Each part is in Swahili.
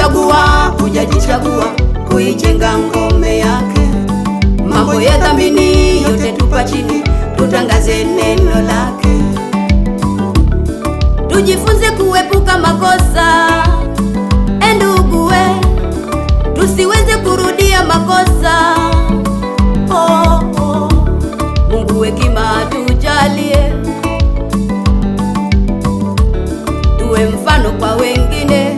kuchagua, hujajichagua kuijenga ngome yake. Mambo ya dhambini yote tupa chini, tutangaze neno lake. Tujifunze kuepuka makosa, nduguwe, tusiweze kurudia makosa. Mungu hekima tujalie, tuwe mfano kwa wengine.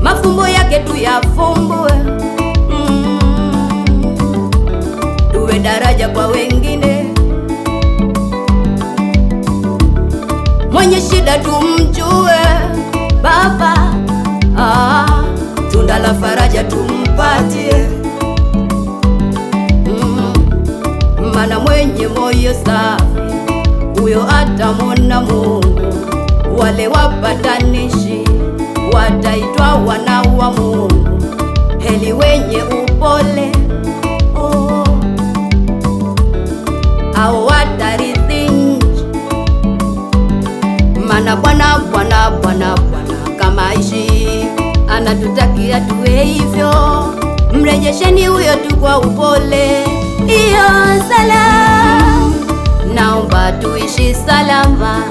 Mafumbo yake tuyafumbue, tuwe daraja kwa wengine. Mwenye shida tumjue Baba, tunda la faraja tumpatie. Maana mwenye moyo safi, huyo atamwona Mungu. Wale wapatanishi wataitwa wana wa Mungu. Heri wenye upole, hao watarithi nchi. Maana Bwana kama aishi, anatutakia tuwe hivyo. Mrejesheni huyo tu kwa upole. Iyo salama, naomba tuishi salama.